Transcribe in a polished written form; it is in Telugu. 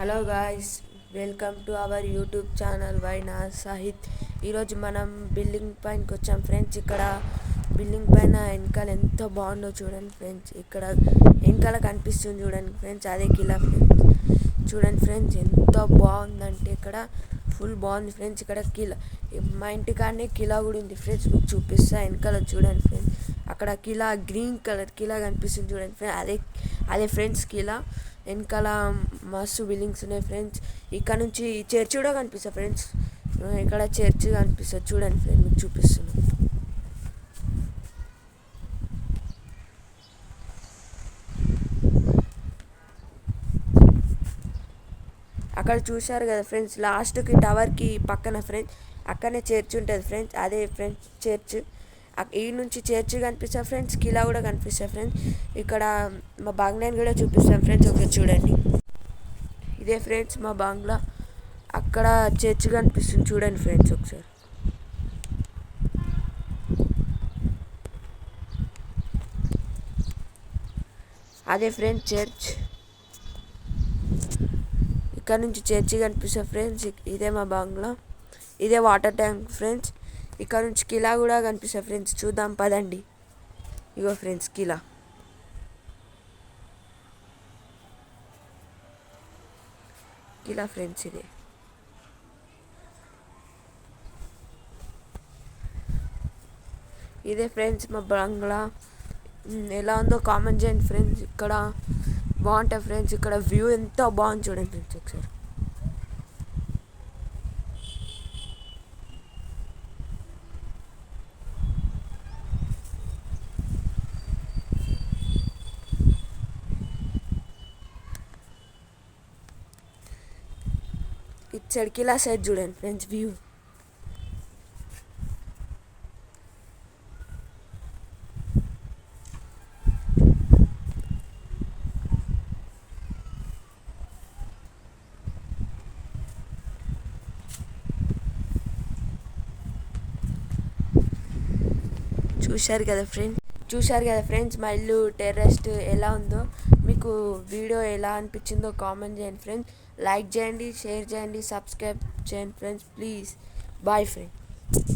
Hello guys, welcome to our YouTube channel Vaina Sahith. ఈరోజు మనం బిల్డింగ్ పైనకి వచ్చాం ఫ్రెండ్స్. ఇక్కడ బిల్డింగ్ పైన వెనకాల ఎంత బాగుందో చూడండి ఫ్రెండ్స్. ఇక్కడ వెనకాల కనిపిస్తుంది చూడండి ఫ్రెండ్స్, అదే కిలా ఫ్రెండ్స్. చూడండి ఫ్రెండ్స్, ఎంత బాగుందంటే ఇక్కడ ఫుల్ బాగుంది ఫ్రెండ్స్. ఇక్కడ కిలా, మా ఇంటికాడనే కిలా కూడా ఉంది ఫ్రెండ్స్. మీకు చూపిస్తా వెనకాల చూడండి ఫ్రెండ్స్. అక్కడ కిలా గ్రీన్ కలర్ కిలా కనిపిస్తుంది చూడండి ఫ్రెండ్స్, అదే ఫ్రెండ్స్ కిలా. వెనకాల మస్తు బిల్డింగ్స్ ఉన్నాయి ఫ్రెండ్స్. ఇక్కడ నుంచి చర్చ్ కూడా కనిపిస్తుంది ఫ్రెండ్స్. ఇక్కడ చర్చ్ కనిపిస్తుంది చూడండి ఫ్రెండ్స్, మీకు చూపిస్తున్నాను. అక్కడ చూశారు కదా ఫ్రెండ్స్, లాస్ట్కి టవర్కి పక్కన ఫ్రెండ్స్ అక్కడనే చర్చ్ ఉంటుంది ఫ్రెండ్స్. అదే ఫ్రెండ్స్ చర్చ్. ఈ నుంచి చర్చ్ కనిపిస్తుంది ఫ్రెండ్స్, కిలా కూడా కనిపిస్తుంది ఫ్రెండ్స్. ఇక్కడ మా బంగ్లాని కూడా చూపిస్తాను ఫ్రెండ్స్, ఒకసారి చూడండి. ఇదే ఫ్రెండ్స్ మా బంగ్లా. అక్కడ చర్చ్ కనిపిస్తుంది చూడండి ఫ్రెండ్స్ ఒకసారి. అదే ఫ్రెండ్స్ చర్చ్. ఇక్కడ నుంచి చర్చి కనిపిస్తుంది ఫ్రెండ్స్. ఇదే మా బంగ్లా. ఇదే వాటర్ ట్యాంక్ ఫ్రెండ్స్. ఇక్కడ నుంచి కిలా కూడా కనిపిస్తుంది ఫ్రెండ్స్, చూద్దాం పదండి. ఇగో ఫ్రెండ్స్ కిలా. కిలా ఫ్రెండ్స్ ఇదే. ఇదే ఫ్రెండ్స్ మా బంగ్లా. ఎలా ఉందో కామెంట్ చేయండి ఫ్రెండ్స్. ఇక్కడ బాగుంటుంది ఫ్రెండ్స్. ఇక్కడ వ్యూ ఎంత బాగుంది చూడండి ఫ్రెండ్స్ ఒకసారి. ఇటు సైడ్ కిలా సైడ్ చూడండి ఫ్రెండ్స్ వ్యూ. చూశారు కదా ఫ్రెండ్స్ మా ఇల్లు టెర్రస్ట్ ఎలా ఉందో. మీకు వీడియో ఎలా అనిపించిందో కామెంట్ చేయండి ఫ్రెండ్స్. లైక్ చేయండి, షేర్ చేయండి, సబ్స్క్రైబ్ చేయండి ఫ్రెండ్స్ ప్లీజ్. Bye friends.